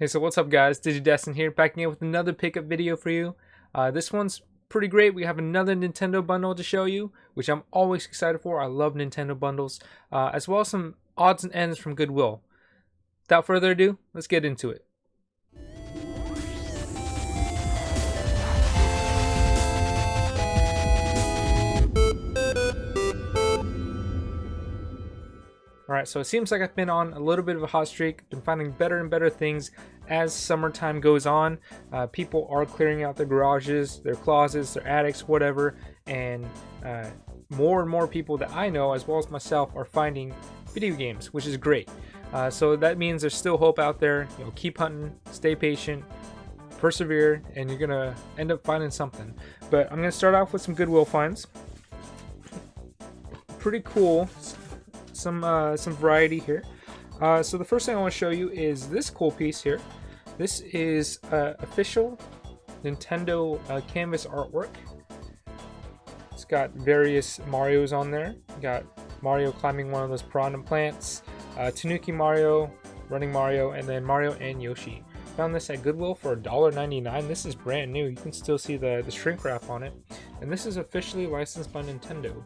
Hey, so what's up guys, DigiDestin here, back again with another pickup video for you. This one's pretty great. We have another Nintendo bundle to show you, which I'm always excited for. I love Nintendo bundles, as well as some odds and ends from Goodwill. Without further ado, let's get into it. Alright, so it seems like I've been on a little bit of a hot streak, been finding better and better things as summertime goes on. People are clearing out their garages, their closets, their attics, whatever, and more and more people that I know, as well as myself, are finding video games, which is great. So that means there's still hope out there. You know, keep hunting, stay patient, persevere, and you're gonna end up finding something. But I'm gonna start off with some Goodwill finds. Pretty cool. Some variety here. So the first thing I want to show you is this cool piece here. This is official Nintendo canvas artwork. It's got various Marios on there. You got Mario climbing one of those piranha plants, Tanuki Mario, Running Mario, and then Mario and Yoshi. Found this at Goodwill for $1.99. This is brand new. You can still see the shrink wrap on it. And this is officially licensed by Nintendo.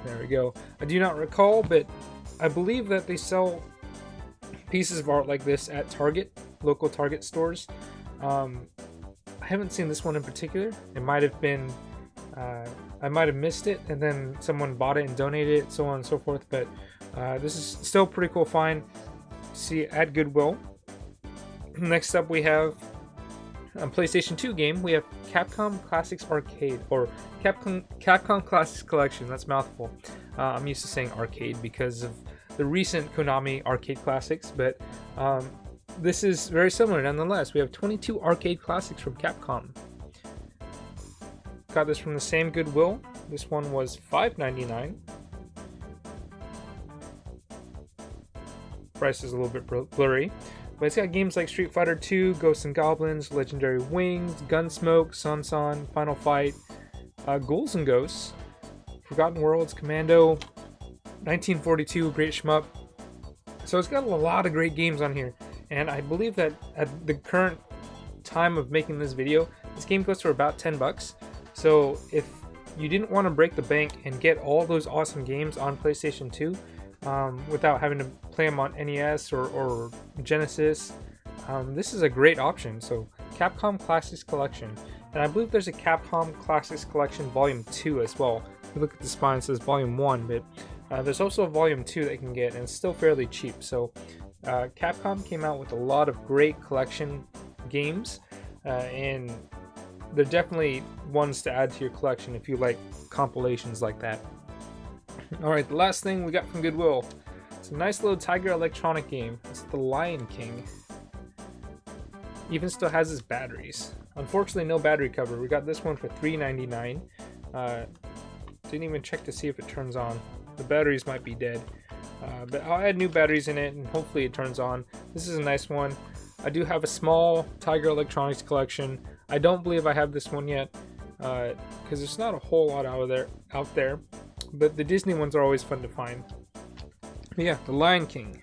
There we go. I do not recall, but I believe that they sell pieces of art like this at Target, local Target stores. I haven't seen this one in particular. It might have been, I might have missed it, and then someone bought it and donated it, so on and so forth. But this is still a pretty cool find. See it at Goodwill. Next up, we have a PlayStation 2 game. We have Capcom Classics Arcade, or Capcom Classics Collection. That's a mouthful. I'm used to saying arcade because of the recent Konami arcade classics, but this is very similar nonetheless. We have 22 arcade classics from Capcom. Got this from the same Goodwill. This one was $5.99. Price is a little bit blurry. But it's got games like Street Fighter 2, Ghosts and Goblins, Legendary Wings, Gunsmoke, Sansan, Final Fight, Ghouls and Ghosts, Forgotten Worlds, Commando, 1942, Great Shmup. So it's got a lot of great games on here. And I believe that at the current time of making this video, this game goes for about 10 bucks. So if you didn't want to break the bank and get all those awesome games on PlayStation 2, without having to play them on NES or Genesis, this is a great option. So Capcom Classics Collection, and I believe there's a Capcom Classics Collection Volume 2 as well. If you look at the spine, it says Volume 1, but there's also a Volume 2 that you can get, and it's still fairly cheap. So Capcom came out with a lot of great collection games, and they're definitely ones to add to your collection if you like compilations like that. Alright, the last thing we got from Goodwill. It's a nice little Tiger electronic game. It's the Lion King. Even still has its batteries. Unfortunately, no battery cover. We got this one for $3.99. Didn't even check to see if it turns on. The batteries might be dead. But I'll add new batteries in it and hopefully it turns on. This is a nice one. I do have a small Tiger Electronics collection. I don't believe I have this one yet, because there's not a whole lot out there. But the Disney ones are always fun to find. But yeah, the Lion King.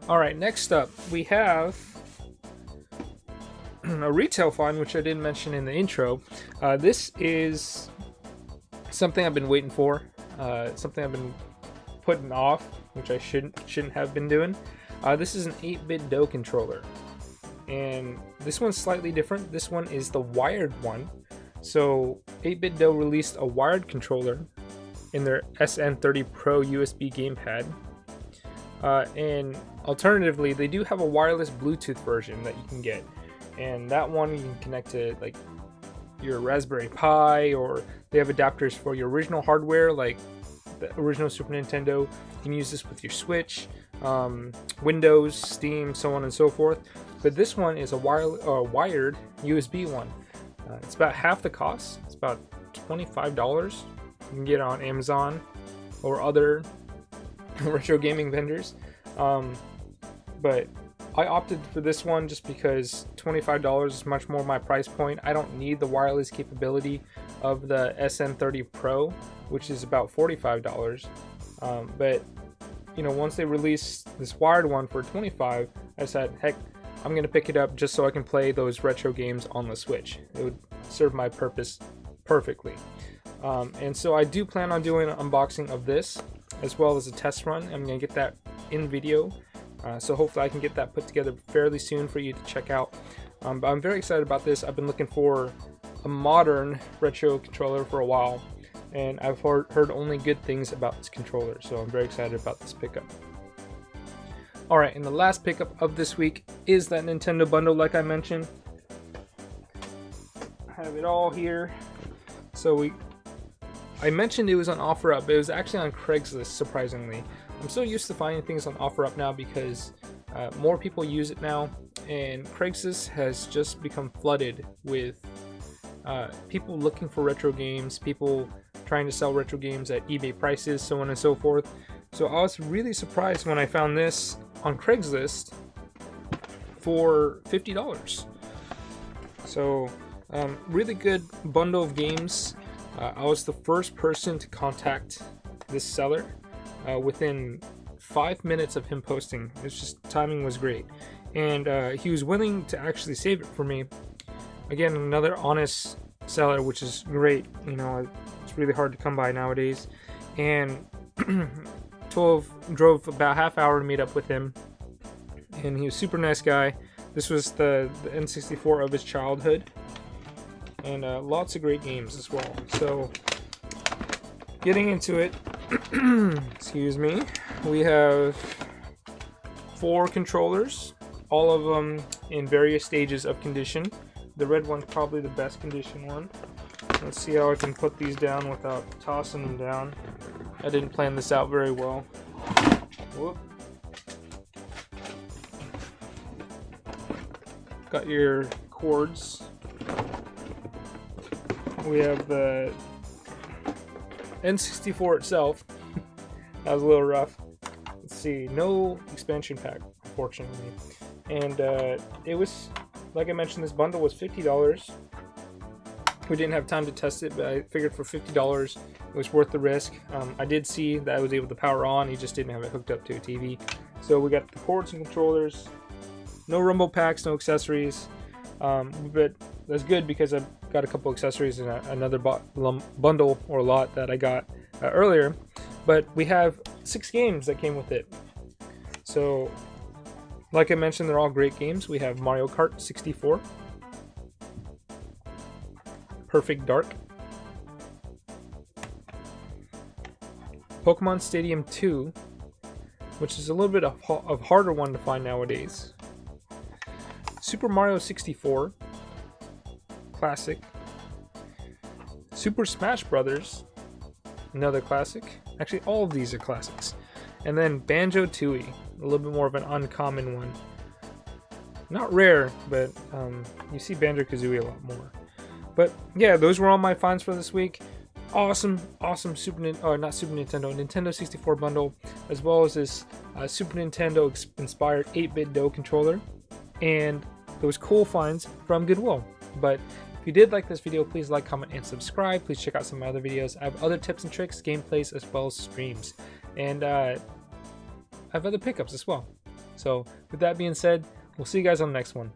Alright, next up we have a retail find, which I didn't mention in the intro. This is something I've been waiting for, something I've been putting off, which I shouldn't have been doing. This is an 8-bit DOE controller, and this one's slightly different. This one is the wired one. So 8-bit DOE released a wired controller in their SN30 Pro USB gamepad, and alternatively they do have a wireless Bluetooth version that you can get, and that one you can connect to like your Raspberry Pi, or they have adapters for your original hardware like the original Super Nintendo. You can use this with your Switch, Windows, Steam, so on and so forth. But this one is a wired USB one. It's about half the cost. It's about $25. You can get it on Amazon or other retro gaming vendors. But I opted for this one just because $25 is much more my price point. I don't need the wireless capability of the SN30 Pro, which is about $45. But you know, once they released this wired one for $25, I said, heck, I'm gonna pick it up just so I can play those retro games on the Switch. It would serve my purpose perfectly. And so I do plan on doing an unboxing of this as well as a test run. I'm gonna get that in video, so hopefully I can get that put together fairly soon for you to check out. But I'm very excited about this. I've been looking for a modern retro controller for a while, and I've heard only good things about this controller, so I'm very excited about this pickup. Alright, and the last pickup of this week is that Nintendo bundle, like I mentioned. I have it all here. So I mentioned it was on OfferUp, but it was actually on Craigslist, surprisingly. I'm so used to finding things on OfferUp now because more people use it now, and Craigslist has just become flooded with people looking for retro games, people trying to sell retro games at eBay prices, so on and so forth. So I was really surprised when I found this on Craigslist for $50. So really good bundle of games. I was the first person to contact this seller within 5 minutes of him posting. It's just, timing was great, and he was willing to actually save it for me. Again, another honest seller, which is great. You know, it's really hard to come by nowadays. And drove about half hour to meet up with him, and he was a super nice guy. This was the N64 of his childhood, and lots of great games as well. So getting into it, excuse me, we have 4 controllers, all of them in various stages of condition. The red one's probably the best condition one. Let's see how I can put these down without tossing them down. I didn't plan this out very well. Whoop. Got your cords. We have the N64 itself. That was a little rough. Let's see, no expansion pack, unfortunately. And it was, like I mentioned, this bundle was $50. We didn't have time to test it, but I figured for $50 it was worth the risk. I did see that I was able to power on, he just didn't have it hooked up to a TV. So we got the cords and controllers, no rumble packs, no accessories, but that's good because I've got a couple accessories in another bundle or lot that I got earlier. But we have 6 games that came with it. So like I mentioned, they're all great games. We have Mario Kart 64, Perfect Dark, Pokemon Stadium 2, which is a little bit of harder one to find nowadays, Super Mario 64, classic, Super Smash Brothers, another classic. Actually, all of these are classics. And then Banjo-Tooie, a little bit more of an uncommon one. Not rare, but you see Banjo-Kazooie a lot more. But yeah, those were all my finds for this week. Awesome Nintendo 64 bundle, as well as this Super Nintendo inspired 8-bit Dough controller, and those cool finds from Goodwill. But if you did like this video, please like, comment, and subscribe. Please check out some of my other videos. I have other tips and tricks, gameplays, as well as streams. And I have other pickups as well. So with that being said, we'll see you guys on the next one.